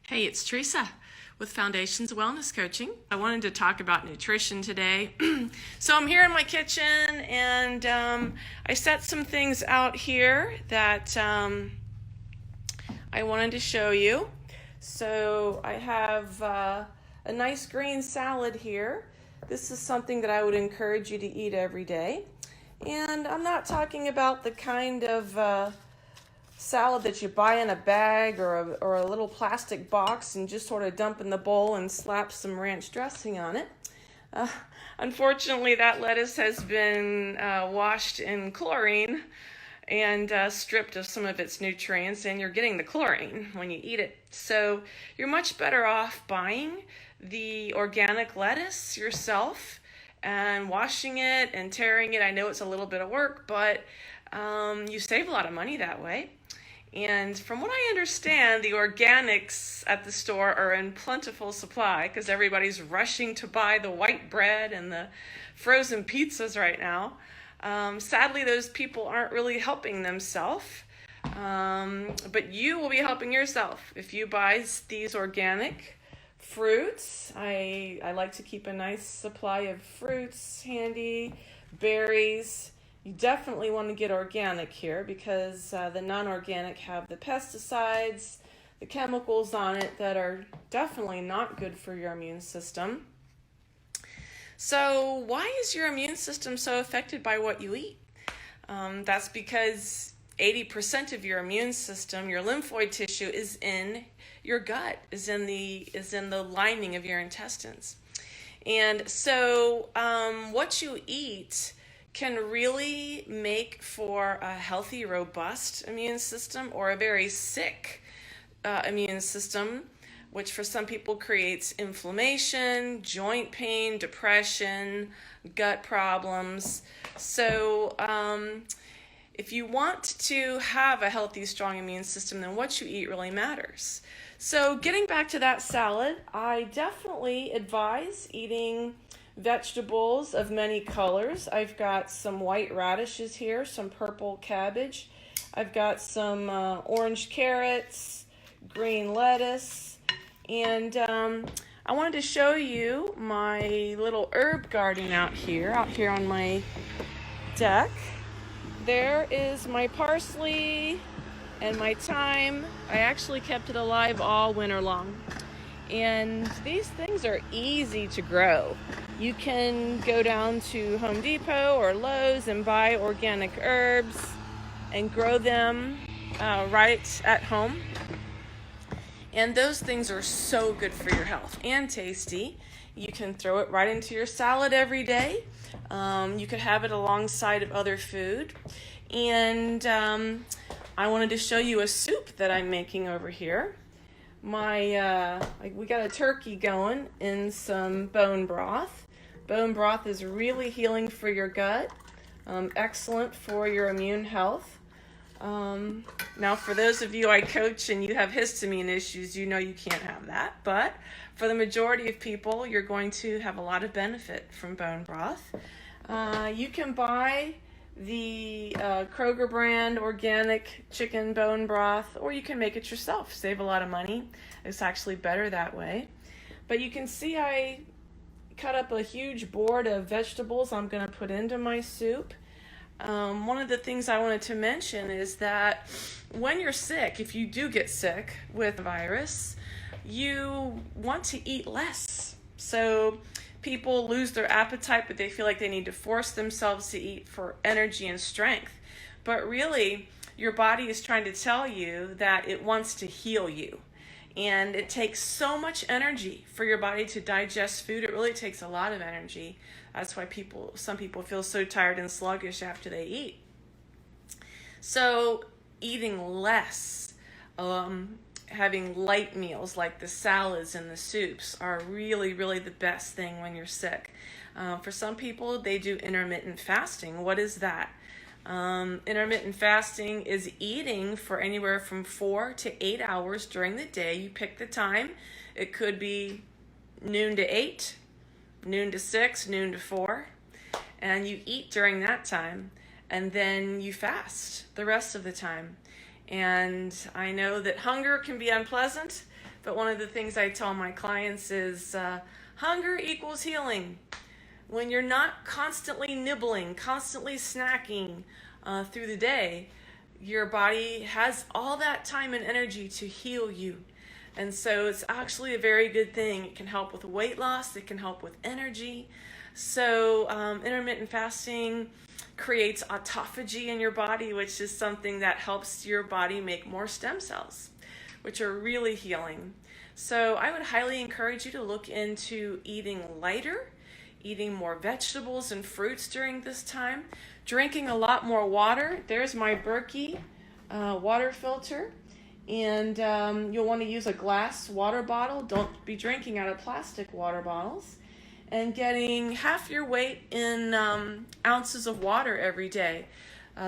Hey, it's Theresa with Foundations Wellness Coaching. I wanted to talk about nutrition today. So I'm here in my kitchen and I set some things out here that I wanted to show you. So I have a nice green salad here. This is something that I would encourage you to eat every day. And I'm not talking about the kind of salad that you buy in a bag or a little plastic box and just sort of dump in the bowl and slap some ranch dressing on it. Unfortunately, that lettuce has been washed in chlorine and stripped of some of its nutrients, and you're getting the chlorine when you eat it. So you're much better off buying the organic lettuce yourself and washing it and tearing it. I know it's a little bit of work, but you save a lot of money that way. And from what I understand, the organics at the store are in plentiful supply because everybody's rushing to buy the white bread and the frozen pizzas right now. Sadly, those people aren't really helping themselves, but you will be helping yourself if you buy these organic fruits. I like to keep a nice supply of fruits handy, berries. You definitely want to get organic here because the non-organic have the pesticides, the chemicals on it that are definitely not good for your immune system. So why is your immune system so affected by what you eat? That's because 80% of your immune system, your lymphoid tissue, is in your gut, is in the lining of your intestines. And so what you eat can really make for a healthy, robust immune system or a very sick immune system, which for some people creates inflammation, joint pain, depression, gut problems. So if you want to have a healthy, strong immune system, then what you eat really matters. So getting back to that salad, I definitely advise eating vegetables of many colors. I've got some white radishes here, some purple cabbage. I've got some orange carrots, green lettuce, and I wanted to show you my little herb garden out here on my deck. There is my parsley and my thyme. I actually kept it alive all winter long. And these things are easy to grow. You can go down to Home Depot or Lowe's and buy organic herbs and grow them right at home. And those things are so good for your health and tasty. You can throw it right into your salad every day. You could have it alongside of other food. And I wanted to show you a soup that I'm making over here. We got a turkey going in some bone broth. Bone broth is really healing for your gut, excellent for your immune health. Now, for those of you I coach and you have histamine issues, you know you can't have that. But for the majority of people, you're going to have a lot of benefit from bone broth. You can buy the Kroger brand organic chicken bone broth, or you can make it yourself. Save a lot of money. It's actually better that way. But you can see I cut up a huge board of vegetables I'm going to put into my soup. One of the things I wanted to mention is that when you're sick, if you do get sick with a virus, you want to eat less. So people lose their appetite, but they feel like they need to force themselves to eat for energy and strength. But really, your body is trying to tell you that it wants to heal you. And it takes so much energy for your body to digest food. It really takes a lot of energy. That's why some people feel so tired and sluggish after they eat. So eating less, having light meals like the salads and the soups are really, really the best thing when you're sick. For some people, they do intermittent fasting. What is that? Intermittent fasting is eating for anywhere from 4 to 8 hours during the day. You pick the time. It could be noon to 8, noon to 6, noon to 4. And you eat during that time. And then you fast the rest of the time. And I know that hunger can be unpleasant, but one of the things I tell my clients is hunger equals healing. When you're not constantly nibbling, constantly snacking through the day, your body has all that time and energy to heal you. And so it's actually a very good thing. It can help with weight loss. It can help with energy. So intermittent fasting creates autophagy in your body, which is something that helps your body make more stem cells, which are really healing. So I would highly encourage you to look into eating lighter, eating more vegetables and fruits during this time, drinking a lot more water. There's my Berkey water filter. And you'll want to use a glass water bottle. Don't be drinking out of plastic water bottles. And getting half your weight in ounces of water every day.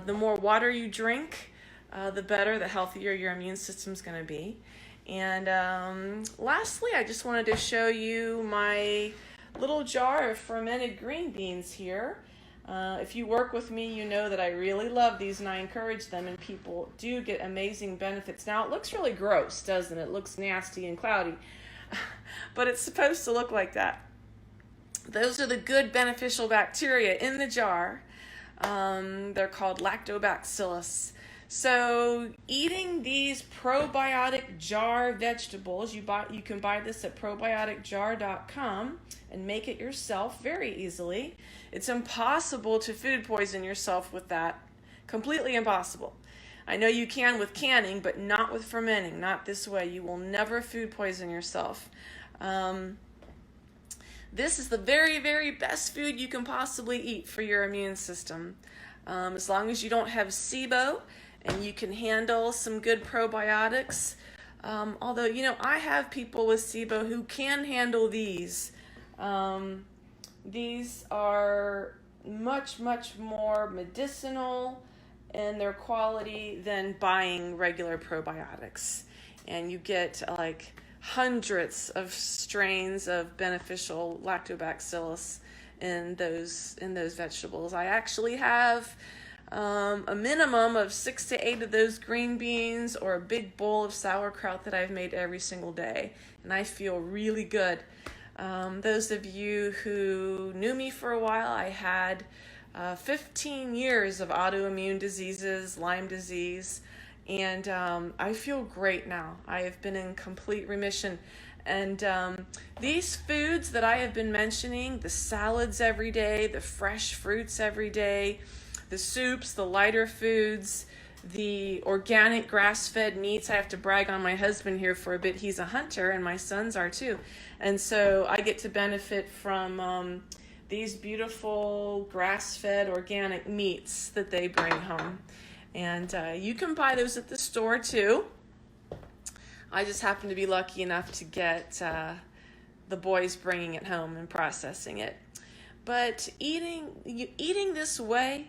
The more water you drink, the better, the healthier your immune system's going to be. And lastly, I just wanted to show you my little jar of fermented green beans here. If you work with me, you know that I really love these and I encourage them, and people do get amazing benefits. Now, it looks really gross, doesn't it? It looks nasty and cloudy, but it's supposed to look like that. Those are the good beneficial bacteria in the jar. They're called lactobacillus. So eating these probiotic jar vegetables, you can buy this at probioticjar.com and make it yourself very easily. It's impossible to food poison yourself with that. Completely impossible. I know you can with canning, but not with fermenting. Not this way. You will never food poison yourself. This is the very, very best food you can possibly eat for your immune system. As long as you don't have SIBO and you can handle some good probiotics. Although, you know, I have people with SIBO who can handle these. These are much, much more medicinal in their quality than buying regular probiotics. And you get like hundreds of strains of beneficial lactobacillus in those vegetables. I actually have a minimum of 6 to 8 of those green beans or a big bowl of sauerkraut that I've made every single day, and I feel really good. Those of you who knew me for a while, I had 15 years of autoimmune diseases, Lyme disease, and I feel great now. I have been in complete remission. And these foods that I have been mentioning, the salads every day, the fresh fruits every day, the soups, the lighter foods, the organic grass-fed meats. I have to brag on my husband here for a bit. He's a hunter, and my sons are too. And so I get to benefit from these beautiful grass-fed organic meats that they bring home. And you can buy those at the store too. I just happen to be lucky enough to get the boys bringing it home and processing it. But eating this way,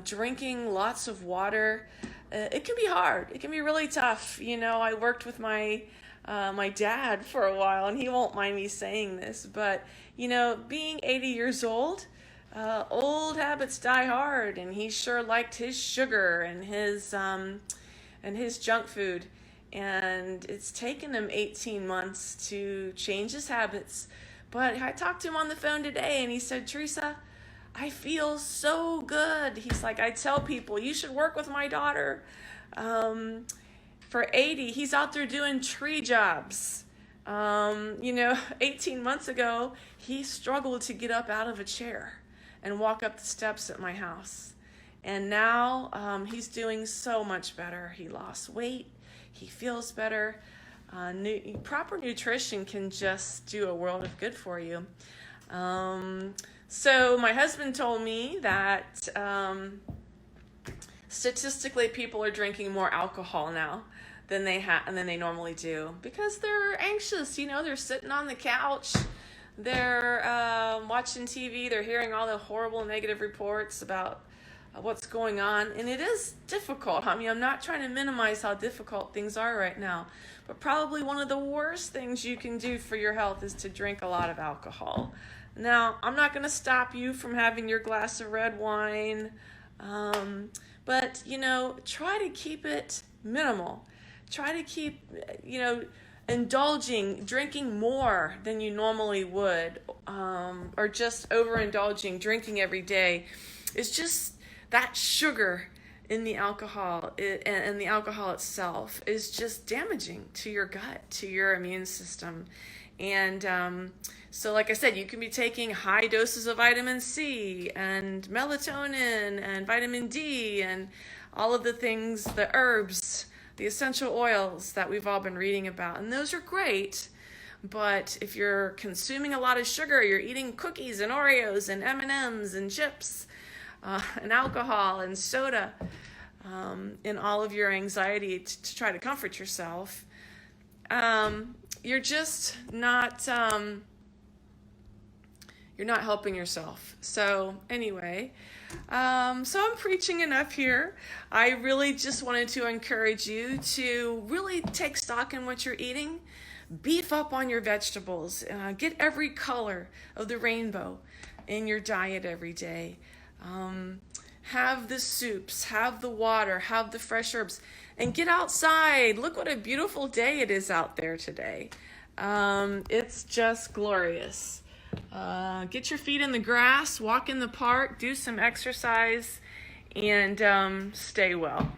drinking lots of water, it can be hard. It can be really tough. You know, I worked with my dad for a while, and he won't mind me saying this, but you know, being 80 years old, old habits die hard, and he sure liked his sugar and his junk food. And it's taken him 18 months to change his habits. But I talked to him on the phone today, and he said, Theresa, I feel so good. He's like, I tell people, you should work with my daughter. For 80, he's out there doing tree jobs. 18 months ago, he struggled to get up out of a chair and walk up the steps at my house. And now he's doing so much better. He lost weight. He feels better. Proper nutrition can just do a world of good for you. So my husband told me that statistically people are drinking more alcohol now than they normally do because they're anxious. You know, they're sitting on the couch, they're watching TV, they're hearing all the horrible negative reports about what's going on, and it is difficult. I mean, I'm not trying to minimize how difficult things are right now, but probably one of the worst things you can do for your health is to drink a lot of alcohol. Now, I'm not going to stop you from having your glass of red wine, but, you know, try to keep it minimal. Try to keep, indulging, drinking more than you normally would, or just overindulging, drinking every day. It's just that sugar in the alcohol, and the alcohol itself is just damaging to your gut, to your immune system. And so like I said, you can be taking high doses of vitamin C and melatonin and vitamin D and all of the things, the herbs, the essential oils that we've all been reading about. And those are great. But if you're consuming a lot of sugar, you're eating cookies and Oreos and M&Ms and chips and alcohol and soda, in all of your anxiety to try to comfort yourself, you're just not, you're not helping yourself. So anyway, so I'm preaching enough here. I really just wanted to encourage you to really take stock in what you're eating. Beef up on your vegetables. Get every color of the rainbow in your diet every day. Have the soups, have the water, have the fresh herbs, and get outside. Look what a beautiful day it is out there today. It's just glorious. Get your feet in the grass, walk in the park, do some exercise, and stay well.